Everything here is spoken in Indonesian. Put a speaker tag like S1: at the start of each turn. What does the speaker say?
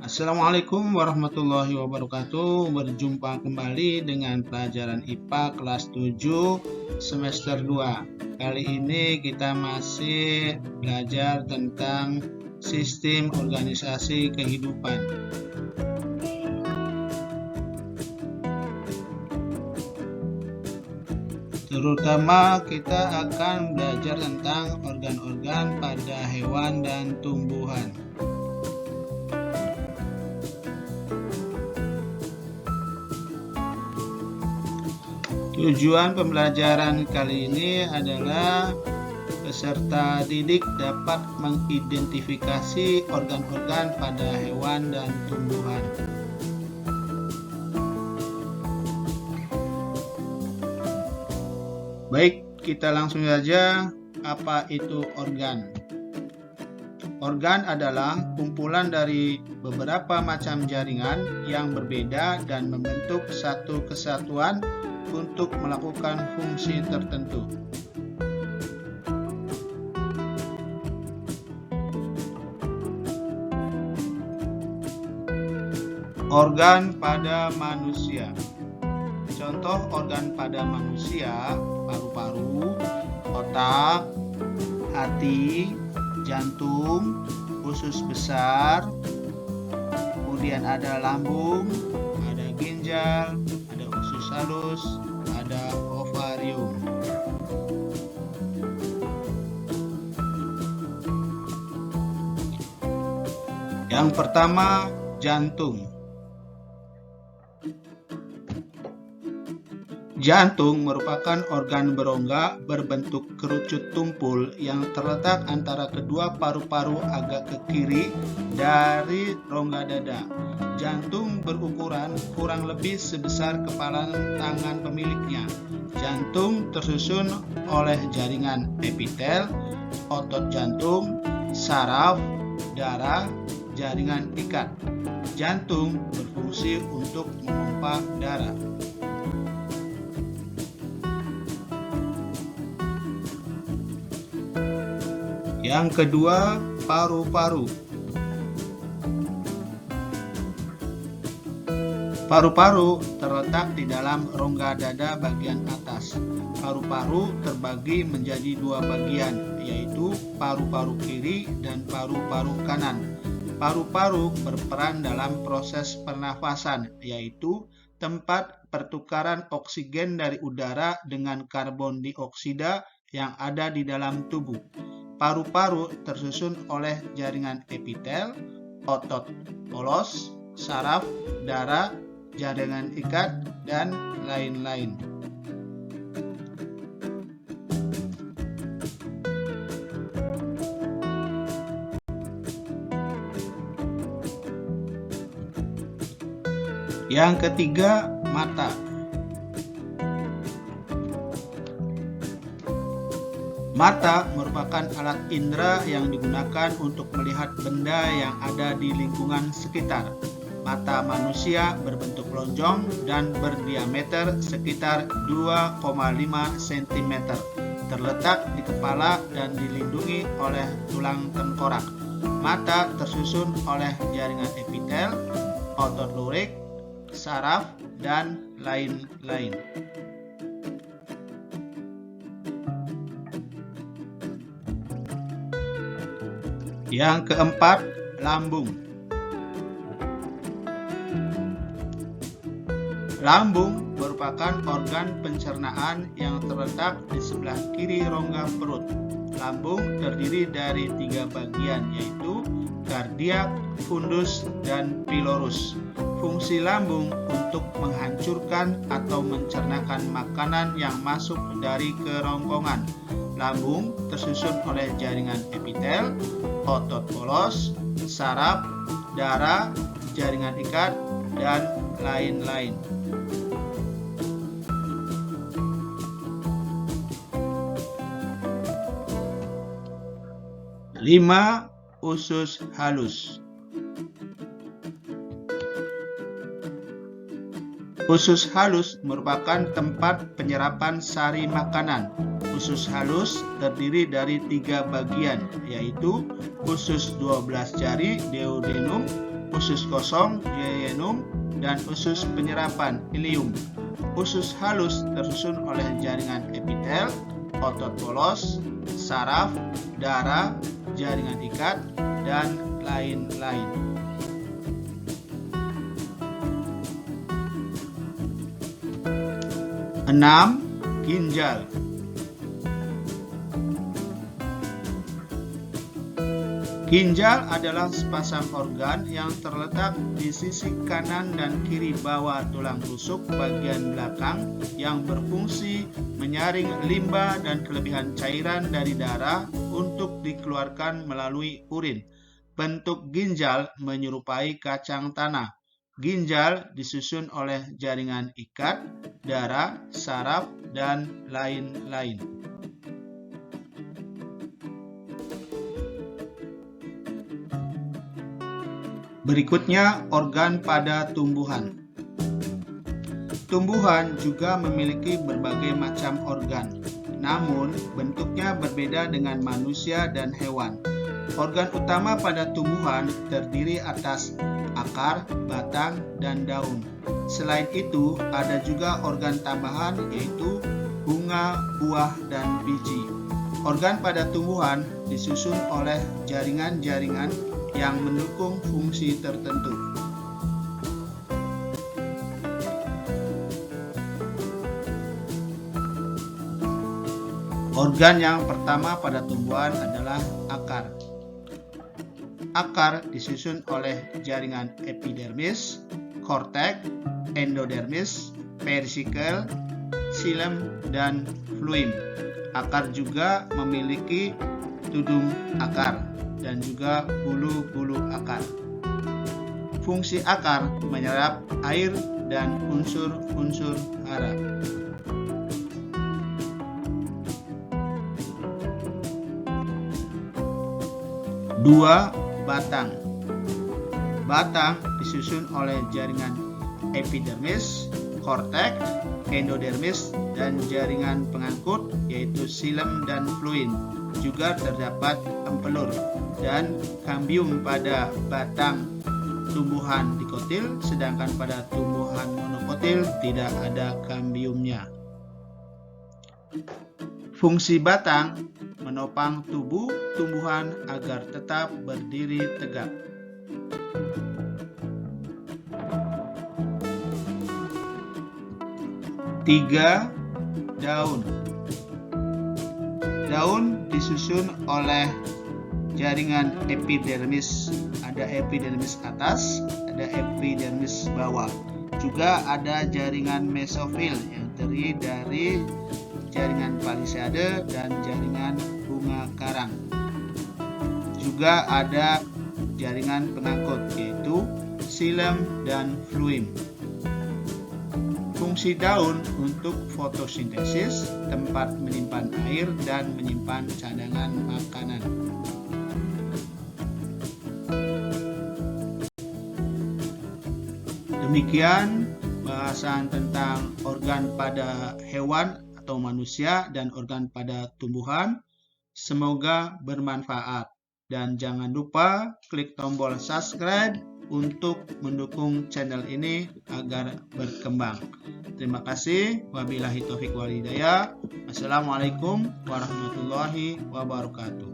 S1: Assalamualaikum warahmatullahi wabarakatuh. Berjumpa kembali dengan pelajaran IPA kelas 7 semester 2. Kali ini kita masih belajar tentang sistem organisasi kehidupan. Terutama kita akan belajar tentang organ-organ pada hewan dan tumbuhan. Tujuan pembelajaran kali ini adalah peserta didik dapat mengidentifikasi organ-organ pada hewan dan tumbuhan. Baik, kita langsung saja. Apa itu organ? Organ adalah kumpulan dari beberapa macam jaringan yang berbeda dan membentuk satu kesatuan untuk melakukan fungsi tertentu. Organ pada manusia. Contoh organ pada manusia: paru-paru, otak, hati, jantung, usus besar, kemudian ada lambung, ada ginjal, ada usus halus, ada ovarium. Yang pertama, jantung. Jantung merupakan organ berongga berbentuk kerucut tumpul yang terletak antara kedua paru-paru agak ke kiri dari rongga dada. Jantung berukuran kurang lebih sebesar kepala tangan pemiliknya. Jantung tersusun oleh jaringan epitel, otot jantung, saraf, darah, jaringan ikat. Jantung berfungsi untuk memompa darah. Yang kedua, paru-paru. Paru-paru terletak di dalam rongga dada bagian atas. Paru-paru terbagi menjadi dua bagian, yaitu paru-paru kiri dan paru-paru kanan. Paru-paru berperan dalam proses pernafasan, yaitu tempat pertukaran oksigen dari udara dengan karbon dioksida yang ada di dalam tubuh. Paru-paru tersusun oleh jaringan epitel, otot polos, saraf, darah, jaringan ikat, dan lain-lain. Yang ketiga, mata. Mata merupakan alat indera yang digunakan untuk melihat benda yang ada di lingkungan sekitar. Mata manusia berbentuk lonjong dan berdiameter sekitar 2,5 cm. Terletak di kepala dan dilindungi oleh tulang tengkorak. Mata tersusun oleh jaringan epitel, otot lurik, saraf, dan lain-lain. Yang keempat, lambung. Lambung merupakan organ pencernaan yang terletak di sebelah kiri rongga perut. Lambung terdiri dari 3 bagian, yaitu kardiak, fundus, dan pilorus. Fungsi lambung untuk menghancurkan atau mencernakan makanan yang masuk dari kerongkongan. Lambung tersusun oleh jaringan epitel, otot polos, saraf, darah, jaringan ikat, dan lain-lain. Lima, usus halus. Usus halus merupakan tempat penyerapan sari makanan. Usus halus terdiri dari 3 bagian, yaitu usus 12 jari duodenum, usus kosong duodenum, dan usus penyerapan ileum. Usus halus tersusun oleh jaringan epitel, otot polos, saraf, darah, jaringan ikat, dan lain-lain. Enam, ginjal. Ginjal adalah sepasang organ yang terletak di sisi kanan dan kiri bawah tulang rusuk bagian belakang yang berfungsi menyaring limba dan kelebihan cairan dari darah untuk dikeluarkan melalui urin. Bentuk ginjal menyerupai kacang tanah. Ginjal disusun oleh jaringan ikat, darah, saraf, dan lain-lain. Berikutnya, organ pada tumbuhan. Tumbuhan juga memiliki berbagai macam organ, namun bentuknya berbeda dengan manusia dan hewan. Organ utama pada tumbuhan terdiri atas akar, batang, dan daun. Selain itu, ada juga organ tambahan yaitu bunga, buah, dan biji. Organ pada tumbuhan disusun oleh jaringan-jaringan yang mendukung fungsi tertentu. Organ yang pertama pada tumbuhan adalah akar. Akar disusun oleh jaringan epidermis, korteks, endodermis, periskill, xilem, dan fluim. Akar juga memiliki tudung akar dan juga bulu-bulu akar. Fungsi akar menyerap air dan unsur-unsur hara. Dua, batang. Batang disusun oleh jaringan epidermis, korteks, endodermis, dan jaringan pengangkut yaitu xilem dan fluim. Juga terdapat empelur dan kambium pada batang tumbuhan dikotil, sedangkan pada tumbuhan monokotil tidak ada kambiumnya. Fungsi batang menopang tubuh tumbuhan agar tetap berdiri tegak. Tiga, daun. Daun disusun oleh jaringan epidermis. Ada epidermis atas, ada epidermis bawah. Juga ada jaringan mesofil yang terdiri dari jaringan palisade dan jaringan bunga karang. Juga ada jaringan pengangkut yaitu xilem dan fluim. Fungsi daun untuk fotosintesis, tempat menyimpan air, dan menyimpan cadangan makanan. Demikian bahasan tentang organ pada hewan atau manusia dan organ pada tumbuhan. Semoga bermanfaat. Dan jangan lupa klik tombol subscribe untuk mendukung channel ini agar berkembang. Terima kasih. Wabillahi taufiq wal hidayah. Assalamualaikum warahmatullahi wabarakatuh.